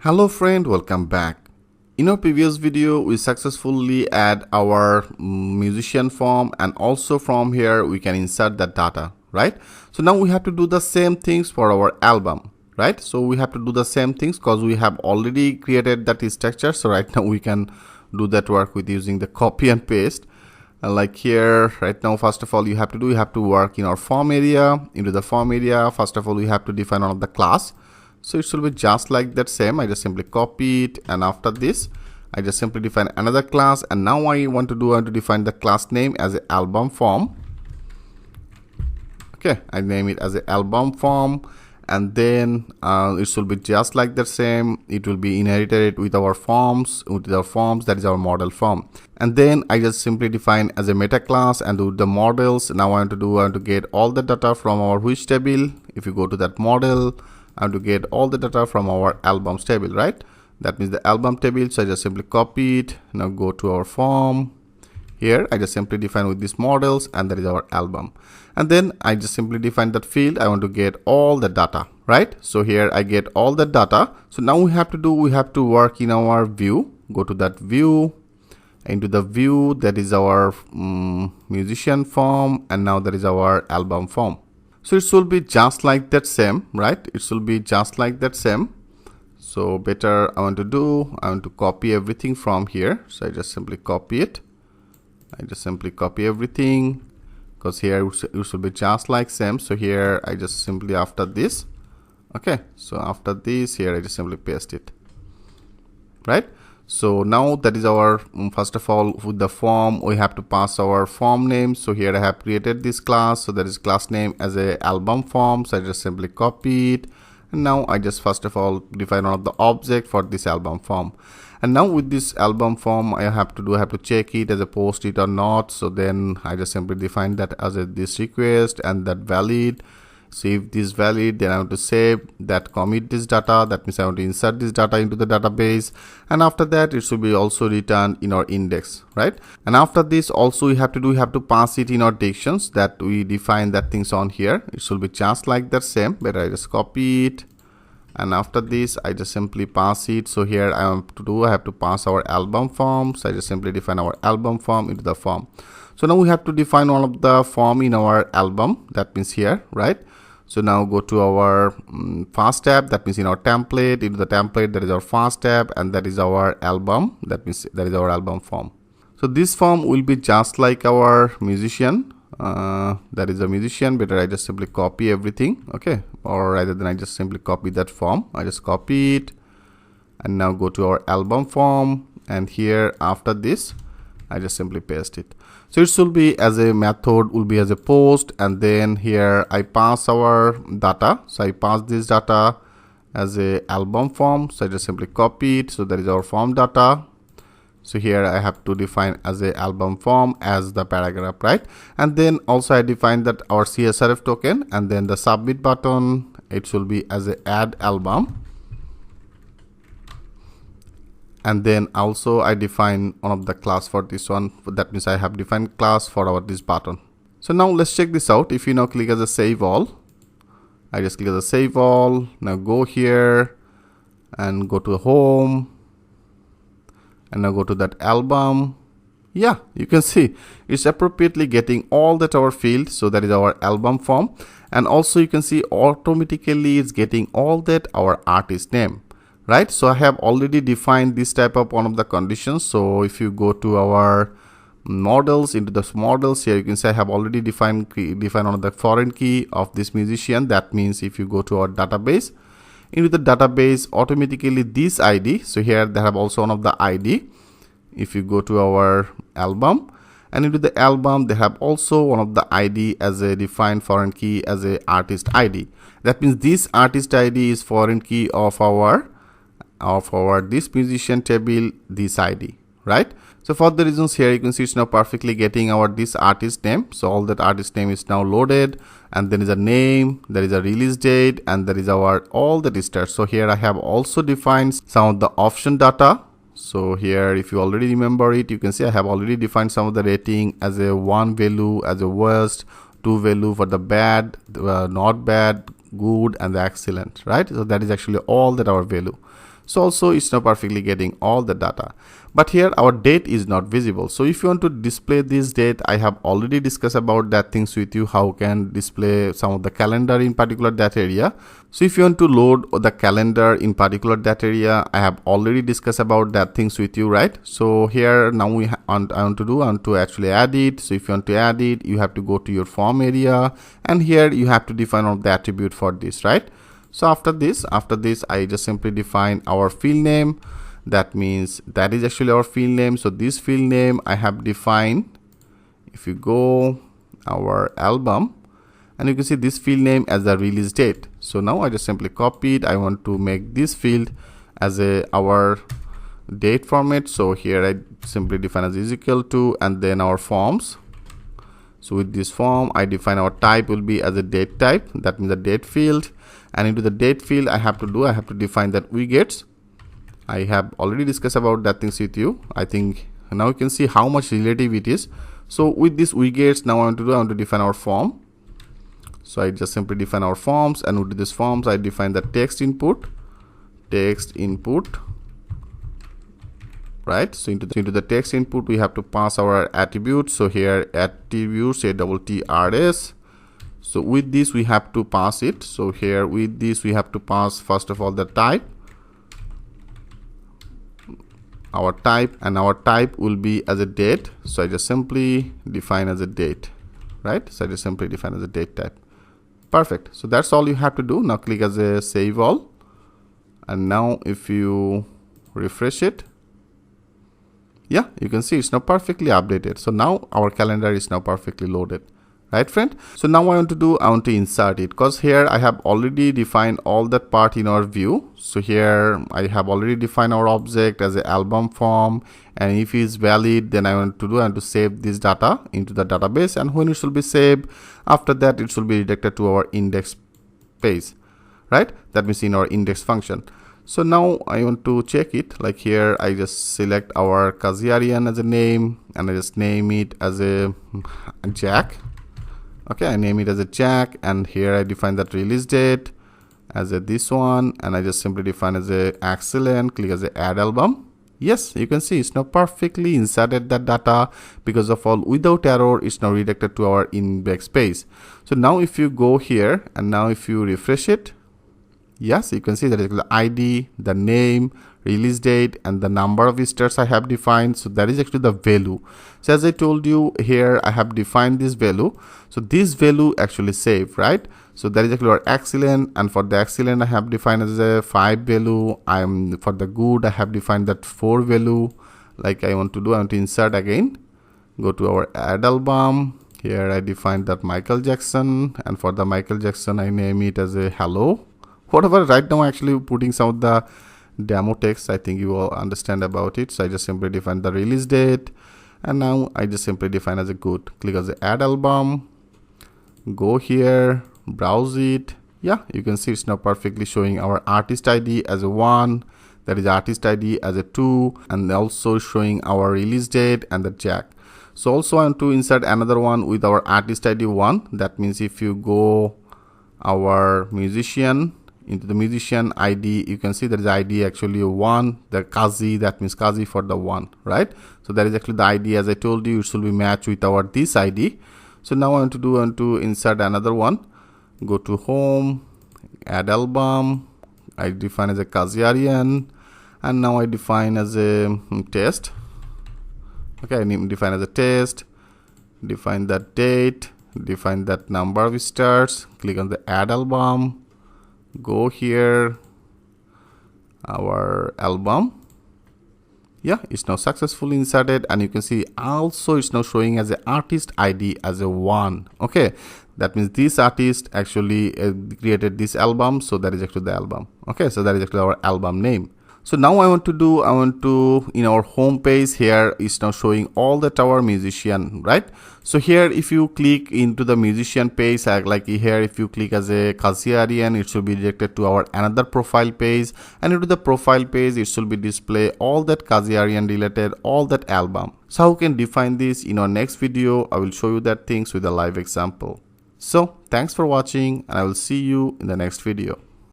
Hello friend, welcome back. In our previous video, we successfully add our musician form, and also from here we can insert the data, right? So now we have to do the same things for our album, right? So we have to do the same things because we have already created that structure. So right now we can do that work with using the copy and paste. And like here, right now, first of all, you have to work in our form area. Into the form area, first of all, we have to define one of the class. So it should be just like that same. I just simply copy it, and after this I just simply define another class, and now I want to define the class name as an album form. Okay, I name it as an album form, and then it should be just like the same. It will be inherited with our forms, that is our model form. And then I just simply define as a meta class, and with the models, now I want to get all the data from our which table. If you go to that model, I want to get all the data from our albums table, right? That means the album table. So I just simply copy it. Now go to our form. Here I just simply define with these models, and that is our album. And then I just simply define that field. I want to get all the data, right? So here I get all the data. So now we have to work in our view. Go to that view. Into the view, that is our musician form, and now that is our album form. So it should be just like that same, right? It should be just like that same. So better I want to copy everything from here. So I just simply copy it. I just simply copy everything, because here it should be just like same. So here I just simply, after this, okay, so after this here I just simply paste it, right? So now that is our first of all, with the form we have to pass our form name. So here I have created this class, so that is class name as a album form. So I just simply copy it, and now I just first of all define one of the object for this album form. And now with this album form, I have to check it as a post it or not. So then I just simply define that as a this request, and that valid. So if this valid, then I want to save that, commit this data. That means I want to insert this data into the database, and after that it should be also returned in our index, right? And after this also we have to pass it in our dictions that we define that things on here. It should be just like that same, but I just copy it, and after this I just simply pass it. So here I have to pass our album form. So I just simply define our album form into the form. So now we have to define one of the form in our album. That means here, right? So now go to our fast tab. That means in our template, into the template, that is our fast tab, and that is our album. That means that is our album form. So this form will be just like our musician. That is a musician. Better I just simply copy everything, okay? Or rather than I just simply copy that form. I just copy it, and now go to our album form, and here after this I just simply paste it. So it should be as a method, will be as a post, and then here I pass our data. So I pass this data as a album form. So I just simply copy it. So that is our form data. So here I have to define as a album form as the paragraph, right? And then also I define that our CSRF token, and then the submit button, it should be as a add album. And then also I define one of the class for this one. That means I have defined class for this button. So now let's check this out. If you now click as a save all, I just click as a save all. Now go here and go to home, and now go to that album. Yeah, you can see it's appropriately getting all that our field. So that is our album form, and also you can see automatically it's getting all that our artist name, right? So I have already defined this type of one of the conditions. So if you go to our models, into the models here, you can see I have already defined one of the foreign key of this musician. That means if you go to our database, into the database, automatically this ID. So here they have also one of the ID. If you go to our album, and into the album they have also one of the ID as a defined foreign key as a artist ID. That means this artist ID is foreign key of our this musician table, this ID, right? So for the reasons here, you can see it's now perfectly getting our this artist name. So all that artist name is now loaded, and there is a name, there is a release date, and there is our all the stars. So here I have also defined some of the option data. So here, if you already remember it, you can see I have already defined some of the rating as a 1 value as a worst, 2 value for the bad, not bad, good, and the excellent, right? So that is actually all that our value. So also it's now perfectly getting all the data. But here our date is not visible. So if you want to display this date, I have already discussed about that things with you, how can display some of the calendar in particular that area. So if you want to load the calendar in particular that area, I have already discussed about that things with you, right? So here now I want to actually add it. So if you want to add it, you have to go to your form area, and here you have to define all the attribute for this, right? So after this I just simply define our field name. That means that is actually our field name. So this field name I have defined. If you go our album, and you can see this field name as the release date. So now I just simply copy it. I want to make this field as our date format. So here I simply define as is equal to, and then our forms. So with this form I define our type will be as a date type. That means the date field, and into the date field I have to define that widgets. I have already discussed about that things with you. I think now you can see how much relative it is. So with this widgets, now I want to define our form. So I just simply define our forms, and with this forms I define the text input, right? So into the text input we have to pass our attributes. So here attributes ATTRS. So with this we have to pass it. So here with this we have to pass first of all the type, our type, and our type will be as a date. So I just simply define as a date, right? So I just simply define as a date type. Perfect. So that's all you have to do. Now click as a save all, and now if you refresh it, yeah, you can see it's now perfectly updated. So now our calendar is now perfectly loaded, right friend? So now I want to insert it, because here I have already defined all that part in our view. So here I have already defined our object as an album form, and if it is valid, then I want to save this data into the database, and when it should be saved, after that it should be redirected to our index page, right? That means in our index function. So now I want to check it. Like here I just select our Kazarian as a name, and I just name it as a Jack. Okay, I name it as a Jack, and here I define that release date as a this one, and I just simply define as a excellent, click as a add album. Yes, you can see it's now perfectly inserted that data, because of all without error it's now redirected to our index page. So now if you go here, and now if you refresh it, yes, you can see that is the ID, the name, release date, and the number of visitors I have defined. So that is actually the value. So as I told you, here I have defined this value. So this value actually saved, right? So that is actually our excellent, and for the excellent I have defined as a 5 value. For the good I have defined that 4 value. Like I want to insert again. Go to our add album. Here I defined that Michael Jackson, and for the Michael Jackson I name it as a hello. Whatever, right now I'm actually putting some of the demo text. I think you all understand about it. So I just simply define the release date, and now I just simply define as a good. Click as the add album, go here, browse it. Yeah, you can see it's now perfectly showing our artist ID as a 1, that is artist ID as a 2, and also showing our release date and the Jack. So also I want to insert another one with our artist ID 1. That means if you go our musician, into the musician ID, you can see there is ID actually 1, the Kazi, that means Kazi for the 1, right? So that is actually the ID. As I told you, it should be matched with our this ID. So now I want to insert another one. Go to home, add album, I define as a Kazarian, and now I define as a test. Okay, I define as a test, define that date, define that number of stars, click on the add album, go here, our album. Yeah, it's now successfully inserted, and you can see also it's now showing as an artist ID as a 1. Okay, that means this artist actually created this album, so that is actually the album. Okay, so that is actually our album name. So now I want to in our home page, here is now showing all that our musician, right? So here if you click into the musician page, like here if you click as a Kazarian, it should be directed to our another profile page, and into the profile page it should be display all that Kazarian related, all that album. So how you can define this in our next video, I will show you that things with a live example. So thanks for watching, and I will see you in the next video.